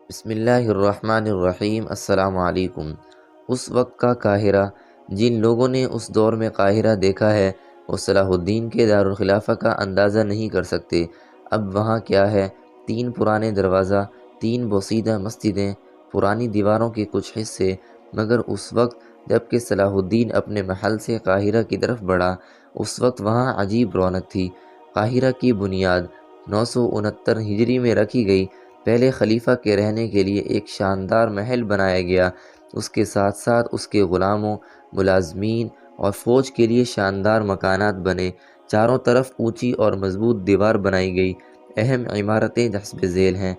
بسم اللہ الرحمن الرحیم۔ السلام علیکم۔ اس وقت کا قاہرہ، جن لوگوں نے اس دور میں قاہرہ دیکھا ہے وہ صلاح الدین کے دارالخلافہ کا اندازہ نہیں کر سکتے۔ اب وہاں کیا ہے، 3 پرانے دروازہ، 3 بوسیدہ مسجدیں، پرانی دیواروں کے کچھ حصے، مگر اس وقت جب کہ صلاح الدین اپنے محل سے قاہرہ کی طرف بڑھا، اس وقت وہاں عجیب رونق تھی۔ قاہرہ کی بنیاد 969 ہجری میں رکھی گئی۔ پہلے خلیفہ کے رہنے کے لیے ایک شاندار محل بنایا گیا، اس کے ساتھ ساتھ اس کے غلاموں، ملازمین اور فوج کے لیے شاندار مکانات بنے۔ چاروں طرف اونچی اور مضبوط دیوار بنائی گئی۔ اہم عمارتیں حسب ذیل ہیں: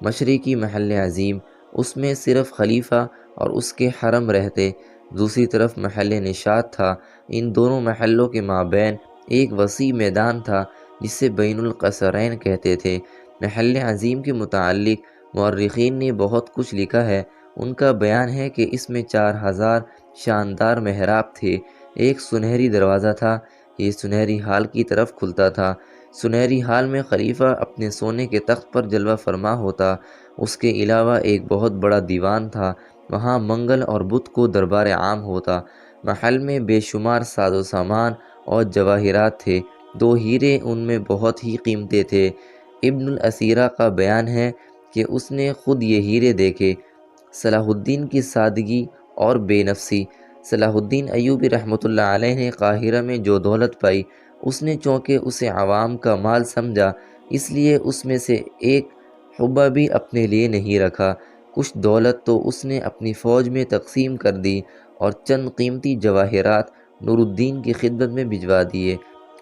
مشرقی محل عظیم، اس میں صرف خلیفہ اور اس کے حرم رہتے۔ دوسری طرف محل نشاط تھا۔ ان دونوں محلوں کے مابین ایک وسیع میدان تھا جسے بین القصرین کہتے تھے۔ محل عظیم کے متعلق مورخین نے بہت کچھ لکھا ہے۔ ان کا بیان ہے کہ اس میں 4000 شاندار محراب تھے۔ ایک سنہری دروازہ تھا، یہ سنہری حال کی طرف کھلتا تھا۔ سنہری حال میں خلیفہ اپنے سونے کے تخت پر جلوہ فرما ہوتا۔ اس کے علاوہ ایک بہت بڑا دیوان تھا، وہاں منگل اور بدھ کو دربار عام ہوتا۔ محل میں بے شمار ساز و سامان اور جواہرات تھے۔ 2 ہیرے ان میں بہت ہی قیمتی تھے۔ ابن الاسیرہ کا بیان ہے کہ اس نے خود یہ ہیرے دیکھے۔ صلاح الدین کی سادگی اور بے نفسی۔ صلاح الدین ایوبی رحمۃ اللہ علیہ نے قاہرہ میں جو دولت پائی، اس نے چونکہ اسے عوام کا مال سمجھا، اس لیے اس میں سے ایک حبہ بھی اپنے لیے نہیں رکھا۔ کچھ دولت تو اس نے اپنی فوج میں تقسیم کر دی اور چند قیمتی جواہرات نور الدین کی خدمت میں بھجوا دیے۔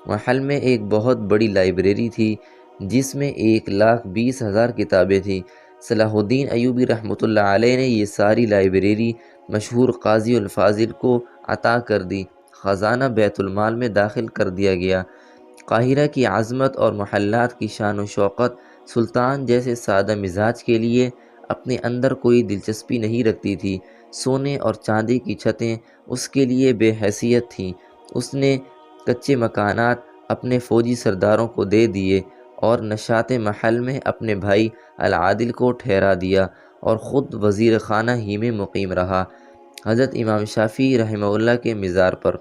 محل میں ایک بہت بڑی لائبریری تھی جس میں 1,20,000 کتابیں تھیں۔ صلاح الدین ایوبی رحمۃ اللہ علیہ نے یہ ساری لائبریری مشہور قاضی الفاضل کو عطا کر دی۔ خزانہ بیت المال میں داخل کر دیا گیا۔ قاہرہ کی عظمت اور محلات کی شان و شوکت سلطان جیسے سادہ مزاج کے لیے اپنے اندر کوئی دلچسپی نہیں رکھتی تھی۔ سونے اور چاندی کی چھتیں اس کے لیے بے حیثیت تھیں۔ اس نے کچے مکانات اپنے فوجی سرداروں کو دے دیے اور نشاط محل میں اپنے بھائی العادل کو ٹھہرا دیا اور خود وزیر خانہ ہی میں مقیم رہا۔ حضرت امام شافعی رحمہ اللہ کے مزار پر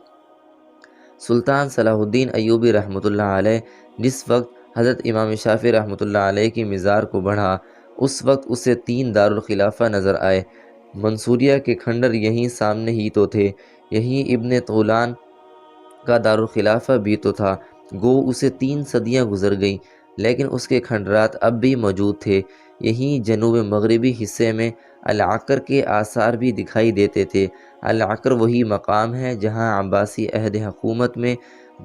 سلطان صلاح الدین ایوبی رحمۃ اللہ علیہ جس وقت حضرت امام شافعی رحمۃ اللہ علیہ کی مزار کو بڑھا، اس وقت اسے 3 دارالخلافہ نظر آئے۔ منصوریہ کے کھنڈر یہیں سامنے ہی تو تھے، یہیں ابن طولان کا دارالخلافہ بھی تو تھا۔ گو اسے 3 صدیاں گزر گئیں لیکن اس کے کھنڈرات اب بھی موجود تھے۔ یہیں جنوب مغربی حصے میں العقر کے آثار بھی دکھائی دیتے تھے۔ العقر وہی مقام ہے جہاں عباسی عہد حکومت میں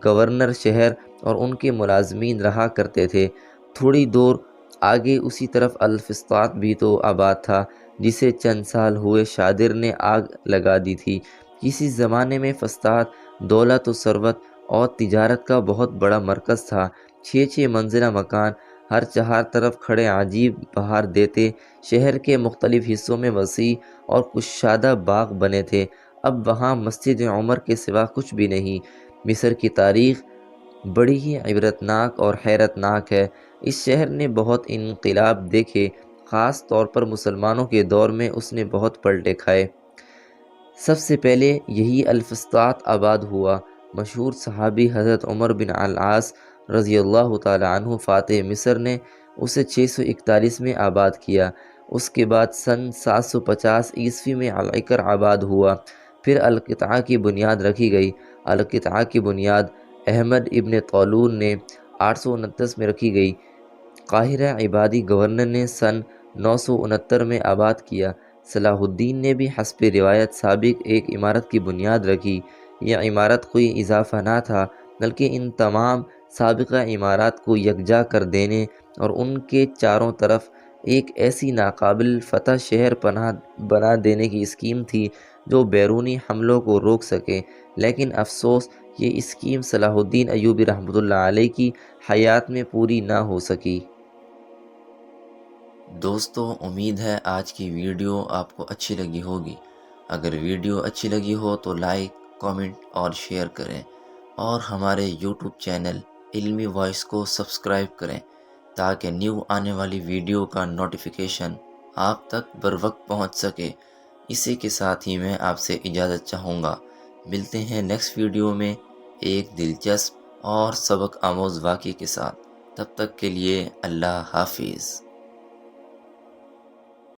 گورنر شہر اور ان کے ملازمین رہا کرتے تھے۔ تھوڑی دور آگے اسی طرف الفسطاط بھی تو آباد تھا جسے چند سال ہوئے شادر نے آگ لگا دی تھی۔ کسی زمانے میں فسطاط دولت و ثروت اور تجارت کا بہت بڑا مرکز تھا۔ 6 منزلہ مکان ہر 4 طرف کھڑے عجیب بہار دیتے شہر کے مختلف حصوں میں وسیع اور کشادہ باغ بنے تھے۔ اب وہاں مسجد عمر کے سوا کچھ بھی نہیں۔ مصر کی تاریخ بڑی ہی عبرتناک اور حیرت ناک ہے۔ اس شہر نے بہت انقلاب دیکھے، خاص طور پر مسلمانوں کے دور میں اس نے بہت پلٹے کھائے۔ سب سے پہلے یہی الفسطاط آباد ہوا۔ مشہور صحابی حضرت عمر بن العاص رضی اللہ تعالیٰ عنہ فاتح مصر نے اسے 641 میں آباد کیا۔ اس کے بعد سن 750 عیسوی میں العقر آباد ہوا۔ پھر القطعہ کی بنیاد رکھی گئی۔ القطعہ کی بنیاد احمد ابن طولون نے 829 میں رکھی گئی۔ قاہرہ عبادی گورنر نے سن 969 میں آباد کیا۔ صلاح الدین نے بھی حسب روایت سابق ایک عمارت کی بنیاد رکھی۔ یہ عمارت کوئی اضافہ نہ تھا بلکہ ان تمام سابقہ عمارات کو یکجا کر دینے اور ان کے چاروں طرف ایک ایسی ناقابل فتح شہر پناہ بنا دینے کی اسکیم تھی جو بیرونی حملوں کو روک سکے، لیکن افسوس یہ اسکیم صلاح الدین ایوبی رحمۃ اللہ علیہ کی حیات میں پوری نہ ہو سکی۔ دوستو، امید ہے آج کی ویڈیو آپ کو اچھی لگی ہوگی۔ اگر ویڈیو اچھی لگی ہو تو لائک، کامنٹ اور شیئر کریں، اور ہمارے یوٹیوب چینل علمی وائس کو سبسکرائب کریں تاکہ نیو آنے والی ویڈیو کا نوٹیفیکیشن آپ تک بر وقت پہنچ سکے۔ اسی کے ساتھ ہی میں آپ سے اجازت چاہوں گا۔ ملتے ہیں نیکسٹ ویڈیو میں ایک دلچسپ اور سبق آموز واقعے کے ساتھ۔ تب تک کے لیے اللہ حافظ۔